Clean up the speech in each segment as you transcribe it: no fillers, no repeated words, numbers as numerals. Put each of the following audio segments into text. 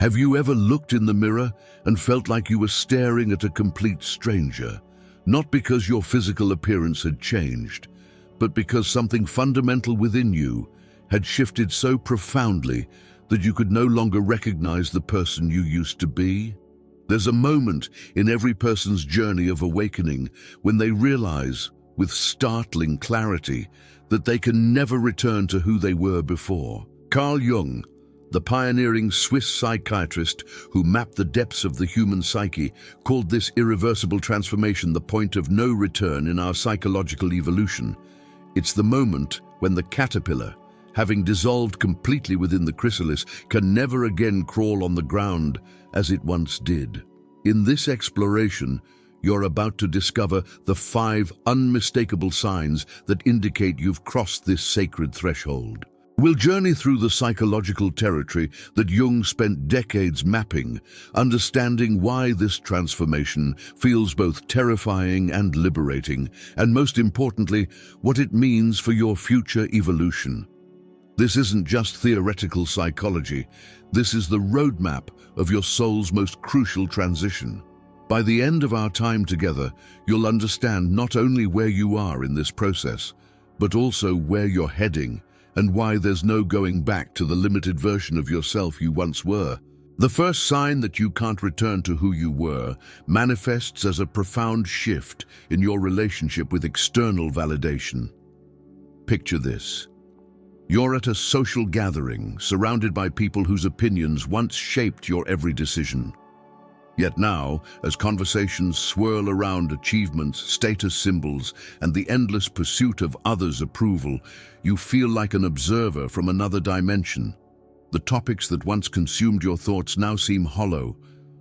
Have you ever looked in the mirror and felt like you were staring at a complete stranger? Not because your physical appearance had changed, but because something fundamental within you had shifted so profoundly that you could no longer recognize the person you used to be? There's a moment in every person's journey of awakening when they realize, with startling clarity, that they can never return to who they were before. Carl Jung, the pioneering Swiss psychiatrist who mapped the depths of the human psyche, called this irreversible transformation the point of no return in our psychological evolution. It's the moment when the caterpillar, having dissolved completely within the chrysalis, can never again crawl on the ground as it once did. In this exploration, you're about to discover the 5 unmistakable signs that indicate you've crossed this sacred threshold. We'll journey through the psychological territory that Jung spent decades mapping, understanding why this transformation feels both terrifying and liberating, and most importantly, what it means for your future evolution. This isn't just theoretical psychology. This is the roadmap of your soul's most crucial transition. By the end of our time together, you'll understand not only where you are in this process, but also where you're heading and why there's no going back to the limited version of yourself you once were. The first sign that you can't return to who you were manifests as a profound shift in your relationship with external validation. Picture this. You're at a social gathering, surrounded by people whose opinions once shaped your every decision. Yet now, as conversations swirl around achievements, status symbols, and the endless pursuit of others' approval, you feel like an observer from another dimension. The topics that once consumed your thoughts now seem hollow,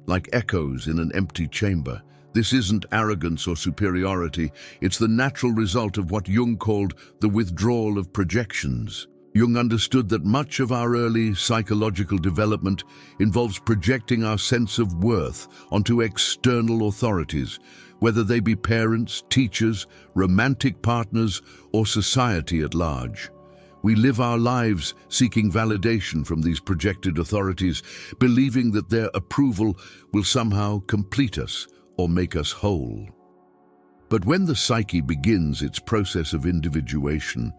like echoes in an empty chamber. This isn't arrogance or superiority, it's the natural result of what Jung called the withdrawal of projections. Jung understood that much of our early psychological development involves projecting our sense of worth onto external authorities, whether they be parents, teachers, romantic partners, or society at large. We live our lives seeking validation from these projected authorities, believing that their approval will somehow complete us or make us whole. But when the psyche begins its process of individuation,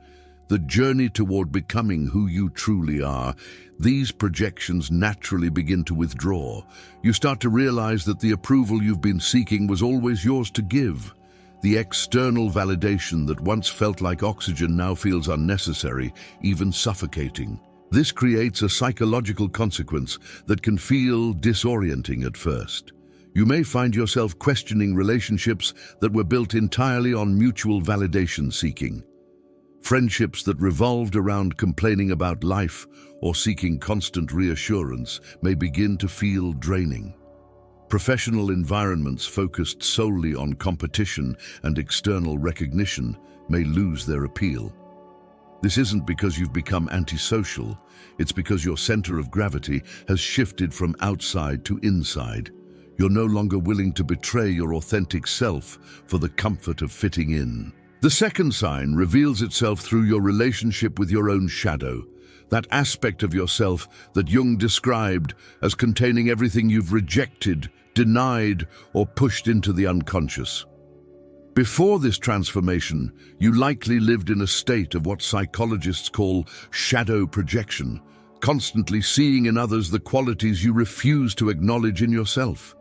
the journey toward becoming who you truly are, these projections naturally begin to withdraw. You start to realize that the approval you've been seeking was always yours to give. The external validation that once felt like oxygen now feels unnecessary, even suffocating. This creates a psychological consequence that can feel disorienting at first. You may find yourself questioning relationships that were built entirely on mutual validation seeking. Friendships that revolved around complaining about life or seeking constant reassurance may begin to feel draining. Professional environments focused solely on competition and external recognition may lose their appeal. This isn't because you've become antisocial, it's because your center of gravity has shifted from outside to inside. You're no longer willing to betray your authentic self for the comfort of fitting in. The second sign reveals itself through your relationship with your own shadow, that aspect of yourself that Jung described as containing everything you've rejected, denied, or pushed into the unconscious. Before this transformation, you likely lived in a state of what psychologists call shadow projection, constantly seeing in others the qualities you refuse to acknowledge in yourself.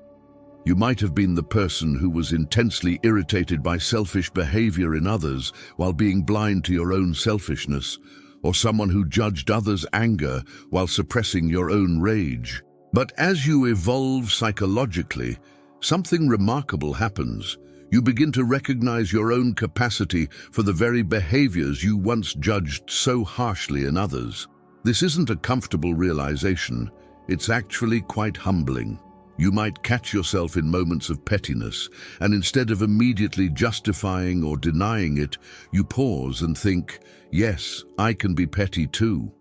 You might have been the person who was intensely irritated by selfish behavior in others while being blind to your own selfishness, or someone who judged others' anger while suppressing your own rage. But as you evolve psychologically, something remarkable happens. You begin to recognize your own capacity for the very behaviors you once judged so harshly in others. This isn't a comfortable realization, it's actually quite humbling. You might catch yourself in moments of pettiness, and instead of immediately justifying or denying it, you pause and think, yes, I can be petty too.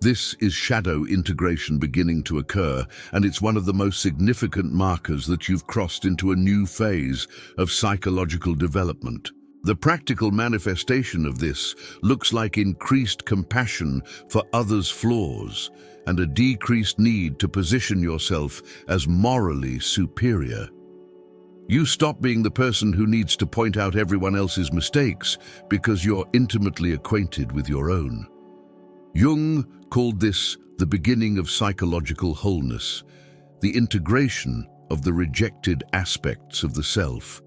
This is shadow integration beginning to occur, and it's one of the most significant markers that you've crossed into a new phase of psychological development. The practical manifestation of this looks like increased compassion for others' flaws and a decreased need to position yourself as morally superior. You stop being the person who needs to point out everyone else's mistakes because you're intimately acquainted with your own. Jung called this the beginning of psychological wholeness, the integration of the rejected aspects of the self.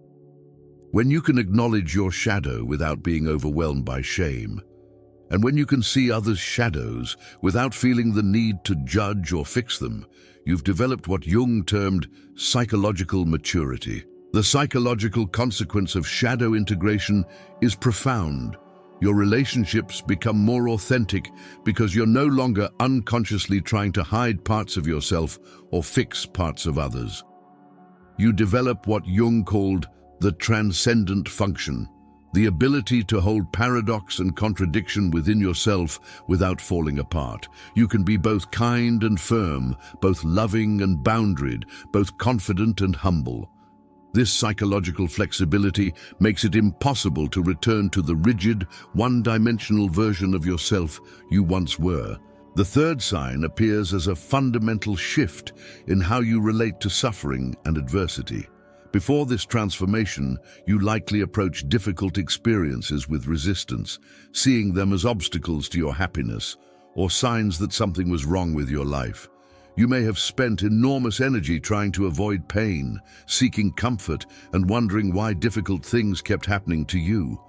When you can acknowledge your shadow without being overwhelmed by shame, and when you can see others' shadows without feeling the need to judge or fix them, you've developed what Jung termed psychological maturity. The psychological consequence of shadow integration is profound. Your relationships become more authentic because you're no longer unconsciously trying to hide parts of yourself or fix parts of others. You develop what Jung called the transcendent function, the ability to hold paradox and contradiction within yourself without falling apart. You can be both kind and firm, both loving and boundaried, both confident and humble. This psychological flexibility makes it impossible to return to the rigid, one-dimensional version of yourself you once were. The third sign appears as a fundamental shift in how you relate to suffering and adversity. Before this transformation, you likely approach difficult experiences with resistance, seeing them as obstacles to your happiness or signs that something was wrong with your life. You may have spent enormous energy trying to avoid pain, seeking comfort, and wondering why difficult things kept happening to you.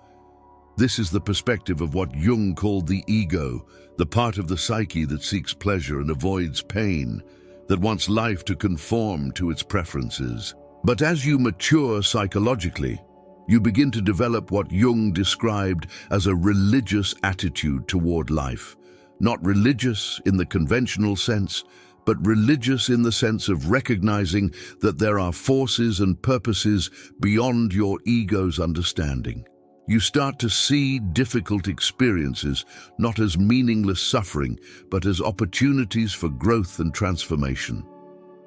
This is the perspective of what Jung called the ego, the part of the psyche that seeks pleasure and avoids pain, that wants life to conform to its preferences. But as you mature psychologically, you begin to develop what Jung described as a religious attitude toward life. Not religious in the conventional sense, but religious in the sense of recognizing that there are forces and purposes beyond your ego's understanding. You start to see difficult experiences not as meaningless suffering, but as opportunities for growth and transformation.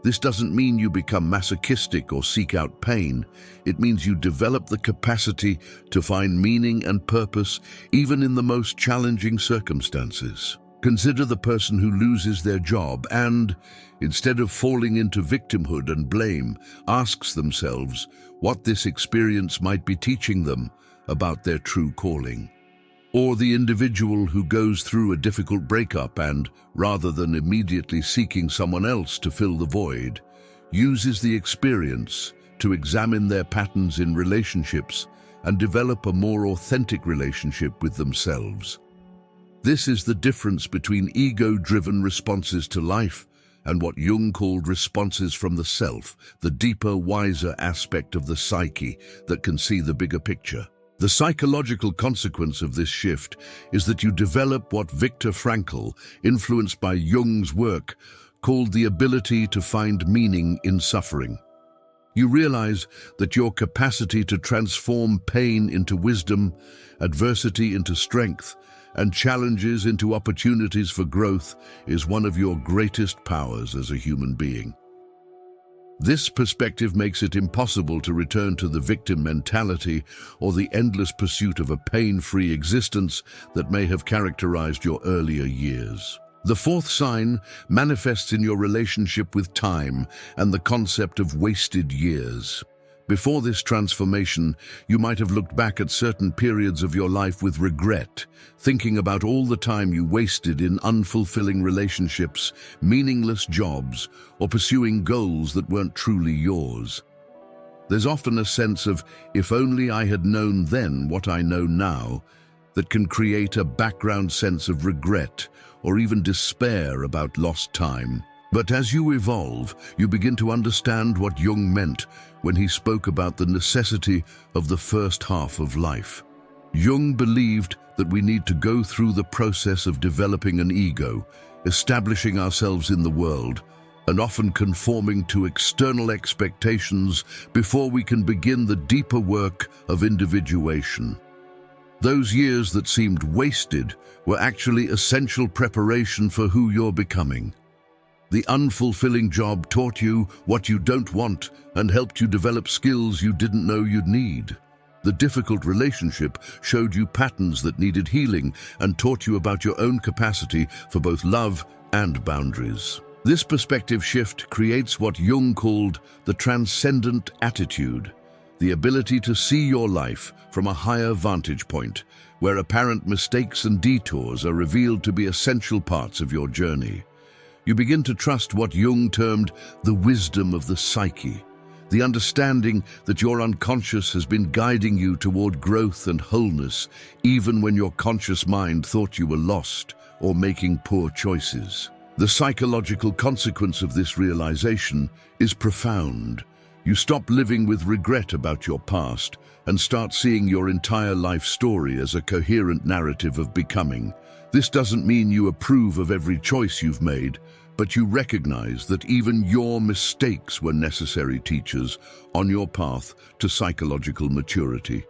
This doesn't mean you become masochistic or seek out pain. It means you develop the capacity to find meaning and purpose even in the most challenging circumstances. Consider the person who loses their job and, instead of falling into victimhood and blame, asks themselves what this experience might be teaching them about their true calling. Or the individual who goes through a difficult breakup and, rather than immediately seeking someone else to fill the void, uses the experience to examine their patterns in relationships and develop a more authentic relationship with themselves. This is the difference between ego-driven responses to life and what Jung called responses from the self, the deeper, wiser aspect of the psyche that can see the bigger picture. The psychological consequence of this shift is that you develop what Viktor Frankl, influenced by Jung's work, called the ability to find meaning in suffering. You realize that your capacity to transform pain into wisdom, adversity into strength, and challenges into opportunities for growth is one of your greatest powers as a human being. This perspective makes it impossible to return to the victim mentality or the endless pursuit of a pain-free existence that may have characterized your earlier years. The fourth sign manifests in your relationship with time and the concept of wasted years. Before this transformation, you might have looked back at certain periods of your life with regret, thinking about all the time you wasted in unfulfilling relationships, meaningless jobs, or pursuing goals that weren't truly yours. There's often a sense of, if only I had known then what I know now, that can create a background sense of regret or even despair about lost time. But as you evolve, you begin to understand what Jung meant when he spoke about the necessity of the first half of life. Jung believed that we need to go through the process of developing an ego, establishing ourselves in the world, and often conforming to external expectations before we can begin the deeper work of individuation. Those years that seemed wasted were actually essential preparation for who you're becoming. The unfulfilling job taught you what you don't want and helped you develop skills you didn't know you'd need. The difficult relationship showed you patterns that needed healing and taught you about your own capacity for both love and boundaries. This perspective shift creates what Jung called the transcendent attitude, the ability to see your life from a higher vantage point, where apparent mistakes and detours are revealed to be essential parts of your journey. You begin to trust what Jung termed the wisdom of the psyche, the understanding that your unconscious has been guiding you toward growth and wholeness, even when your conscious mind thought you were lost or making poor choices. The psychological consequence of this realization is profound. You stop living with regret about your past and start seeing your entire life story as a coherent narrative of becoming. This doesn't mean you approve of every choice you've made, but you recognize that even your mistakes were necessary teachers on your path to psychological maturity.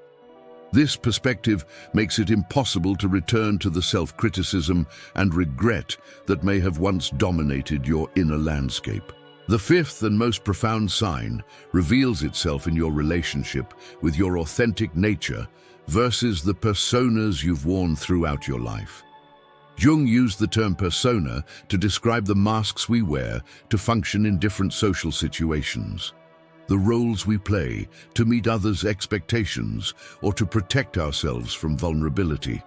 This perspective makes it impossible to return to the self-criticism and regret that may have once dominated your inner landscape. The fifth and most profound sign reveals itself in your relationship with your authentic nature versus the personas you've worn throughout your life. Jung used the term persona to describe the masks we wear to function in different social situations, the roles we play to meet others' expectations or to protect ourselves from vulnerability.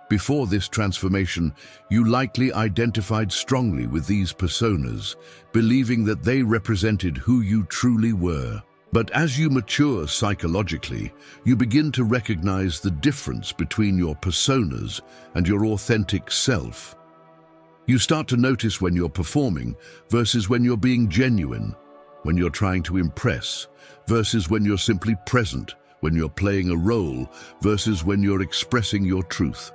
Before this transformation, you likely identified strongly with these personas, believing that they represented who you truly were. But as you mature psychologically, you begin to recognize the difference between your personas and your authentic self. You start to notice when you're performing versus when you're being genuine, when you're trying to impress versus when you're simply present, when you're playing a role versus when you're expressing your truth.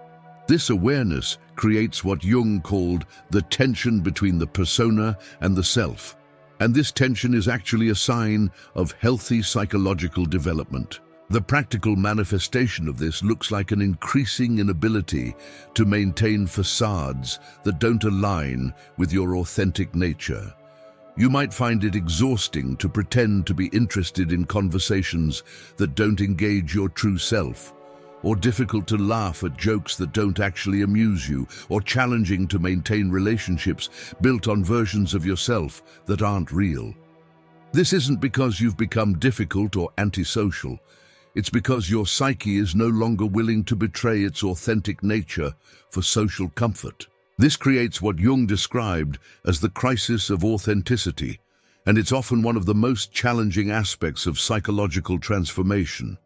This awareness creates what Jung called the tension between the persona and the self. And this tension is actually a sign of healthy psychological development. The practical manifestation of this looks like an increasing inability to maintain facades that don't align with your authentic nature. You might find it exhausting to pretend to be interested in conversations that don't engage your true self, or difficult to laugh at jokes that don't actually amuse you, or challenging to maintain relationships built on versions of yourself that aren't real. This isn't because you've become difficult or antisocial. It's because your psyche is no longer willing to betray its authentic nature for social comfort. This creates what Jung described as the crisis of authenticity, and it's often one of the most challenging aspects of psychological transformation.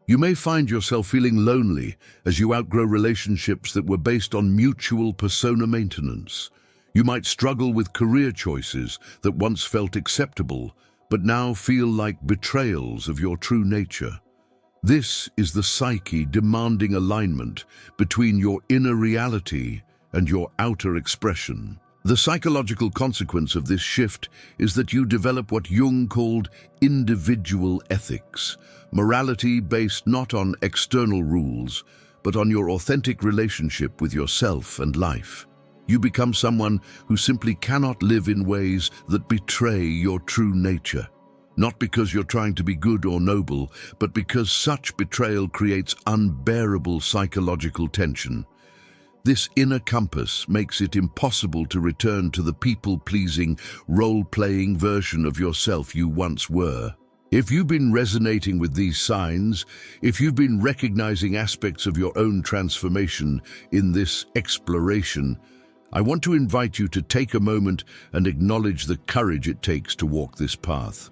You may find yourself feeling lonely as you outgrow relationships that were based on mutual persona maintenance. You might struggle with career choices that once felt acceptable, but now feel like betrayals of your true nature. This is the psyche demanding alignment between your inner reality and your outer expression. The psychological consequence of this shift is that you develop what Jung called individual ethics, morality based not on external rules, but on your authentic relationship with yourself and life. You become someone who simply cannot live in ways that betray your true nature, not because you're trying to be good or noble, but because such betrayal creates unbearable psychological tension. This inner compass makes it impossible to return to the people-pleasing, role-playing version of yourself you once were. If you've been resonating with these signs, if you've been recognizing aspects of your own transformation in this exploration, I want to invite you to take a moment and acknowledge the courage it takes to walk this path.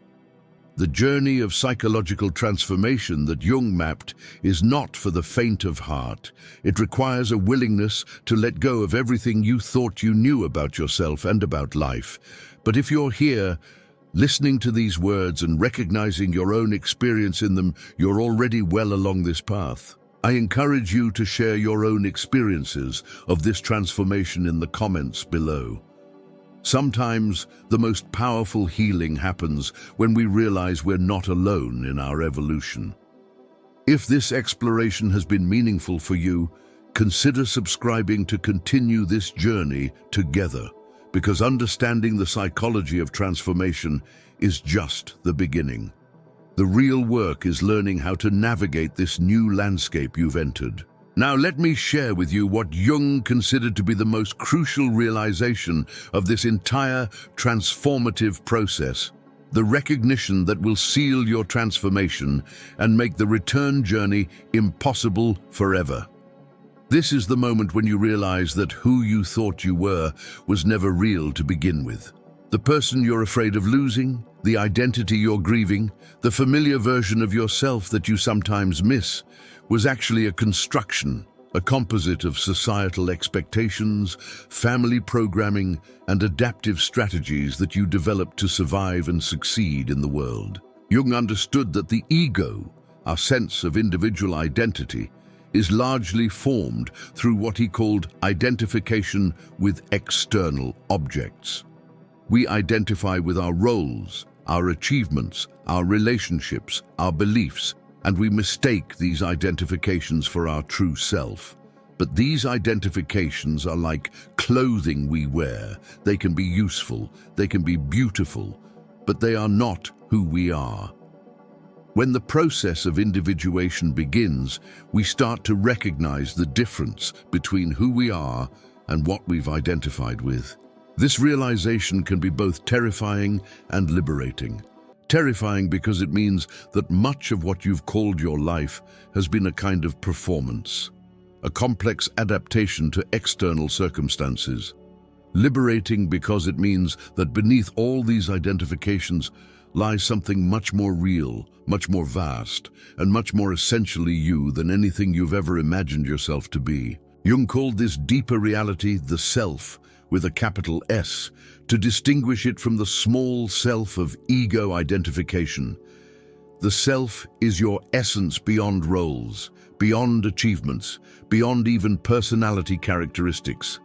The journey of psychological transformation that Jung mapped is not for the faint of heart. It requires a willingness to let go of everything you thought you knew about yourself and about life. But if you're here, listening to these words and recognizing your own experience in them, you're already well along this path. I encourage you to share your own experiences of this transformation in the comments below. Sometimes the most powerful healing happens when we realize we're not alone in our evolution. If this exploration has been meaningful for you, consider subscribing to continue this journey together, because understanding the psychology of transformation is just the beginning. The real work is learning how to navigate this new landscape you've entered. Now let me share with you what Jung considered to be the most crucial realization of this entire transformative process, the recognition that will seal your transformation and make the return journey impossible forever. This is the moment when you realize that who you thought you were was never real to begin with. The person you're afraid of losing, the identity you're grieving, the familiar version of yourself that you sometimes miss, was actually a construction, a composite of societal expectations, family programming, and adaptive strategies that you developed to survive and succeed in the world. Jung understood that the ego, our sense of individual identity, is largely formed through what he called identification with external objects. We identify with our roles, our achievements, our relationships, our beliefs, and we mistake these identifications for our true self. But these identifications are like clothing we wear. They can be useful, they can be beautiful, but they are not who we are. When the process of individuation begins, we start to recognize the difference between who we are and what we've identified with. This realization can be both terrifying and liberating. Terrifying because it means that much of what you've called your life has been a kind of performance, a complex adaptation to external circumstances. Liberating because it means that beneath all these identifications lies something much more real, much more vast, and much more essentially you than anything you've ever imagined yourself to be. Jung called this deeper reality the self, with a capital S, to distinguish it from the small self of ego identification. The self is your essence beyond roles, beyond achievements, beyond even personality characteristics.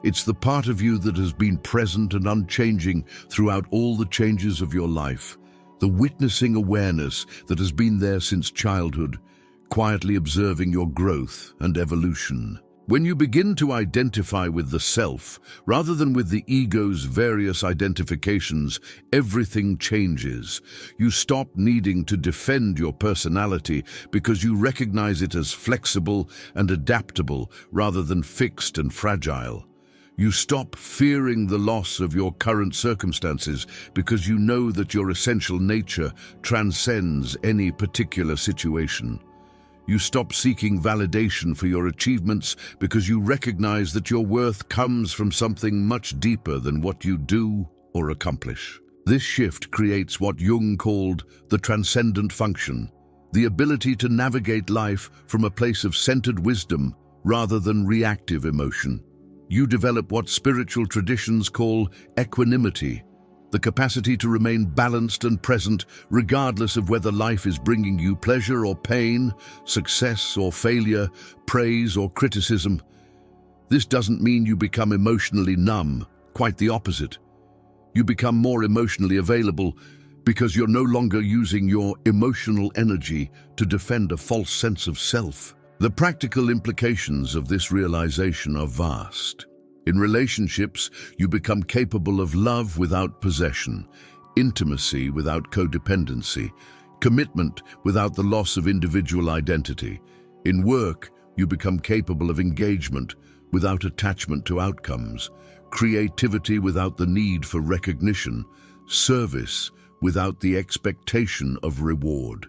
It's the part of you that has been present and unchanging throughout all the changes of your life, the witnessing awareness that has been there since childhood, quietly observing your growth and evolution. When you begin to identify with the self, rather than with the ego's various identifications, everything changes. You stop needing to defend your personality because you recognize it as flexible and adaptable rather than fixed and fragile. You stop fearing the loss of your current circumstances because you know that your essential nature transcends any particular situation. You stop seeking validation for your achievements because you recognize that your worth comes from something much deeper than what you do or accomplish. This shift creates what Jung called the transcendent function, the ability to navigate life from a place of centered wisdom rather than reactive emotion. You develop what spiritual traditions call equanimity, the capacity to remain balanced and present regardless of whether life is bringing you pleasure or pain, success or failure, praise or criticism. This doesn't mean you become emotionally numb, quite the opposite. You become more emotionally available because you're no longer using your emotional energy to defend a false sense of self. The practical implications of this realization are vast. In relationships, you become capable of love without possession, intimacy without codependency, commitment without the loss of individual identity. In work, you become capable of engagement without attachment to outcomes, creativity without the need for recognition, service without the expectation of reward.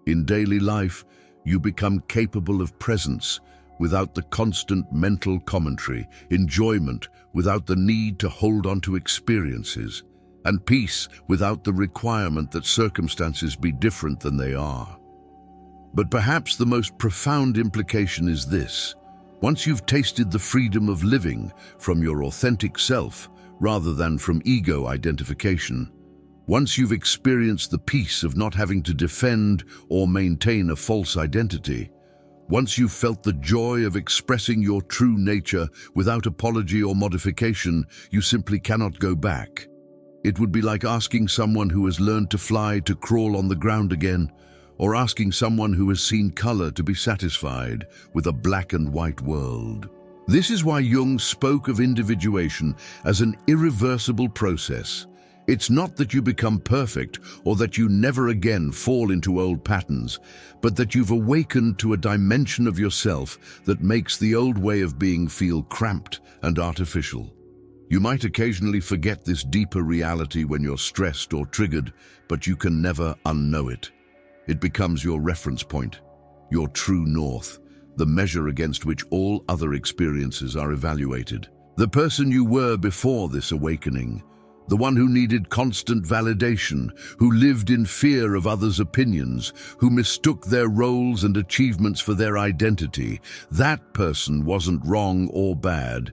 In daily life, you become capable of presence without the constant mental commentary, enjoyment without the need to hold on to experiences, and peace without the requirement that circumstances be different than they are. But perhaps the most profound implication is this: once you've tasted the freedom of living from your authentic self rather than from ego identification, once you've experienced the peace of not having to defend or maintain a false identity, once you've felt the joy of expressing your true nature without apology or modification, you simply cannot go back. It would be like asking someone who has learned to fly to crawl on the ground again, or asking someone who has seen color to be satisfied with a black and white world. This is why Jung spoke of individuation as an irreversible process, It's not that you become perfect or that you never again fall into old patterns, but that you've awakened to a dimension of yourself that makes the old way of being feel cramped and artificial. You might occasionally forget this deeper reality when you're stressed or triggered, but you can never unknow it. It becomes your reference point, your true north, the measure against which all other experiences are evaluated. The person you were before this awakening, the one who needed constant validation, who lived in fear of others' opinions, who mistook their roles and achievements for their identity, that person wasn't wrong or bad,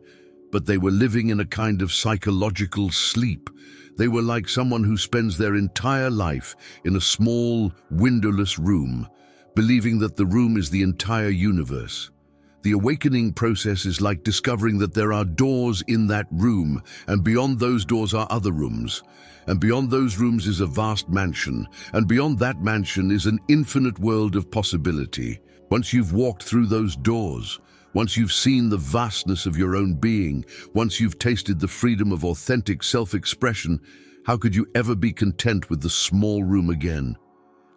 but they were living in a kind of psychological sleep. They were like someone who spends their entire life in a small, windowless room, believing that the room is the entire universe. The awakening process is like discovering that there are doors in that room, and beyond those doors are other rooms. And beyond those rooms is a vast mansion, and beyond that mansion is an infinite world of possibility. Once you've walked through those doors, once you've seen the vastness of your own being, once you've tasted the freedom of authentic self-expression, how could you ever be content with the small room again?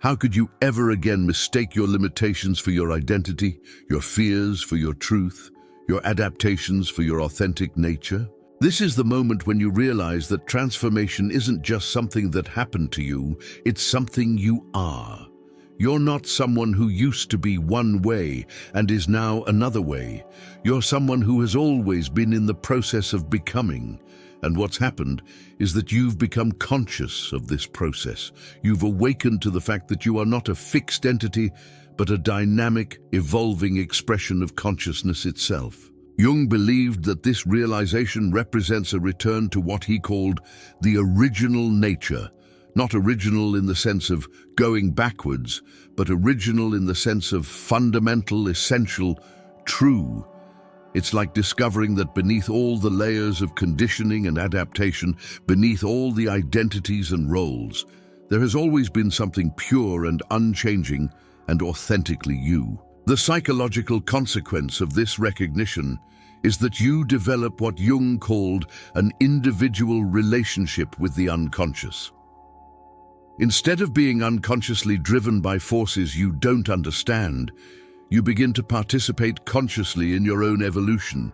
How could you ever again mistake your limitations for your identity, your fears for your truth, your adaptations for your authentic nature? This is the moment when you realize that transformation isn't just something that happened to you, it's something you are. You're not someone who used to be one way and is now another way. You're someone who has always been in the process of becoming. And what's happened is that you've become conscious of this process. You've awakened to the fact that you are not a fixed entity, but a dynamic, evolving expression of consciousness itself. Jung believed that this realization represents a return to what he called the original nature. Not original in the sense of going backwards, but original in the sense of fundamental, essential, true. It's like discovering that beneath all the layers of conditioning and adaptation, beneath all the identities and roles, there has always been something pure and unchanging and authentically you. The psychological consequence of this recognition is that you develop what Jung called an individual relationship with the unconscious. Instead of being unconsciously driven by forces you don't understand, you begin to participate consciously in your own evolution.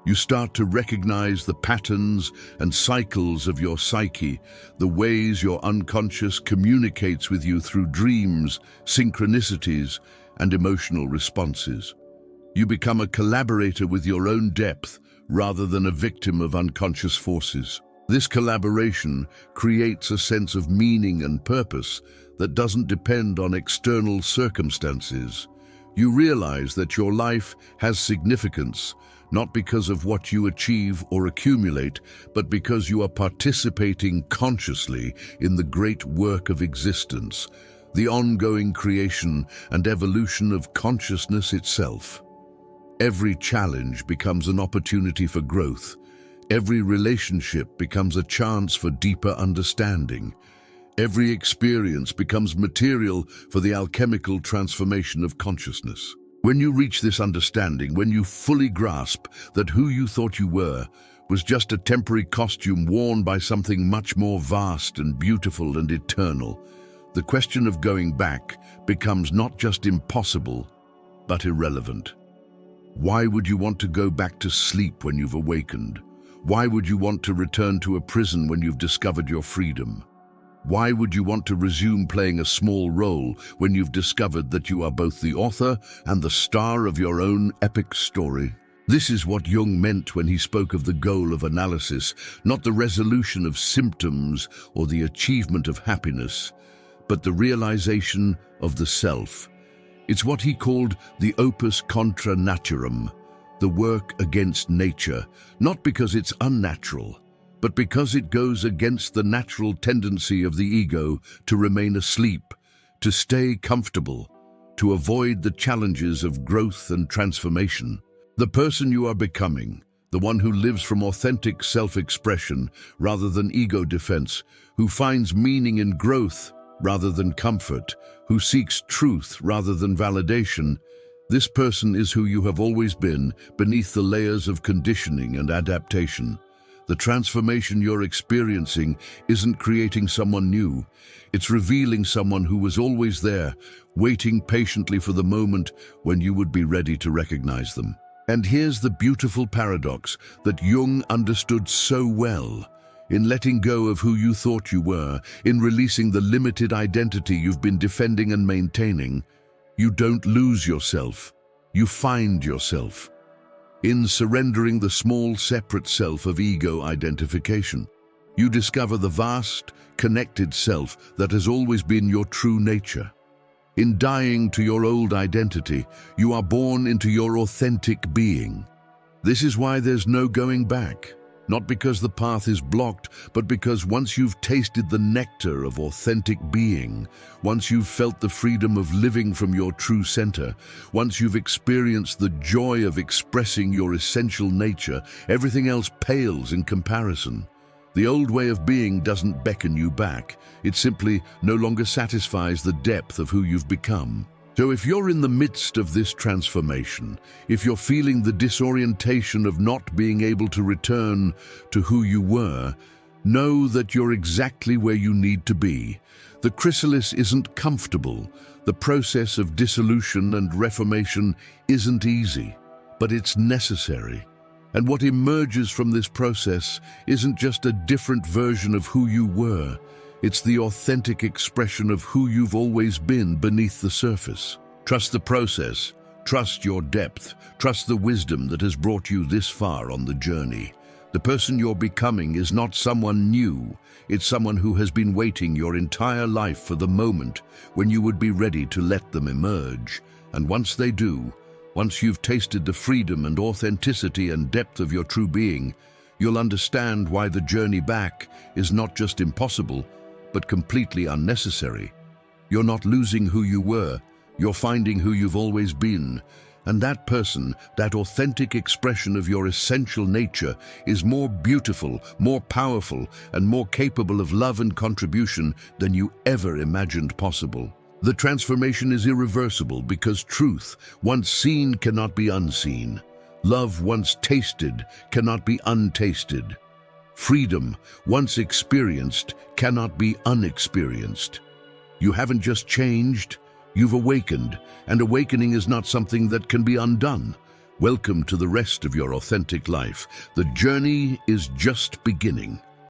You start to recognize the patterns and cycles of your psyche, the ways your unconscious communicates with you through dreams, synchronicities, and emotional responses. You become a collaborator with your own depth rather than a victim of unconscious forces. This collaboration creates a sense of meaning and purpose that doesn't depend on external circumstances. You realize that your life has significance, not because of what you achieve or accumulate, but because you are participating consciously in the great work of existence, the ongoing creation and evolution of consciousness itself. Every challenge becomes an opportunity for growth. Every relationship becomes a chance for deeper understanding. Every experience becomes material for the alchemical transformation of consciousness. When you reach this understanding, when you fully grasp that who you thought you were was just a temporary costume worn by something much more vast and beautiful and eternal, the question of going back becomes not just impossible, but irrelevant. Why would you want to go back to sleep when you've awakened? Why would you want to return to a prison when you've discovered your freedom? Why would you want to resume playing a small role when you've discovered that you are both the author and the star of your own epic story? This is what Jung meant when he spoke of the goal of analysis, not the resolution of symptoms or the achievement of happiness, but the realization of the self. It's what he called the opus contra naturam, the work against nature, not because it's unnatural, but because it goes against the natural tendency of the ego to remain asleep, to stay comfortable, to avoid the challenges of growth and transformation. The person you are becoming, the one who lives from authentic self-expression rather than ego defense, who finds meaning in growth rather than comfort, who seeks truth rather than validation, this person is who you have always been beneath the layers of conditioning and adaptation. The transformation you're experiencing isn't creating someone new. It's revealing someone who was always there, waiting patiently for the moment when you would be ready to recognize them. And here's the beautiful paradox that Jung understood so well. In letting go of who you thought you were, in releasing the limited identity you've been defending and maintaining, you don't lose yourself, you find yourself. In surrendering the small separate self of ego identification, you discover the vast, connected self that has always been your true nature. In dying to your old identity, you are born into your authentic being. This is why there's no going back. Not because the path is blocked, but because once you've tasted the nectar of authentic being, once you've felt the freedom of living from your true center, once you've experienced the joy of expressing your essential nature, everything else pales in comparison. The old way of being doesn't beckon you back. It simply no longer satisfies the depth of who you've become. So if you're in the midst of this transformation, if you're feeling the disorientation of not being able to return to who you were, know that you're exactly where you need to be. The chrysalis isn't comfortable. The process of dissolution and reformation isn't easy, but it's necessary. And what emerges from this process isn't just a different version of who you were. It's the authentic expression of who you've always been beneath the surface. Trust the process, trust your depth, trust the wisdom that has brought you this far on the journey. The person you're becoming is not someone new, it's someone who has been waiting your entire life for the moment when you would be ready to let them emerge. And once they do, once you've tasted the freedom and authenticity and depth of your true being, you'll understand why the journey back is not just impossible, but completely unnecessary. You're not losing who you were, you're finding who you've always been. And that person, that authentic expression of your essential nature, is more beautiful, more powerful, and more capable of love and contribution than you ever imagined possible. The transformation is irreversible because truth, once seen, cannot be unseen. Love, once tasted, cannot be untasted. Freedom, once experienced, cannot be unexperienced. You haven't just changed, you've awakened, and awakening is not something that can be undone. Welcome to the rest of your authentic life. The journey is just beginning.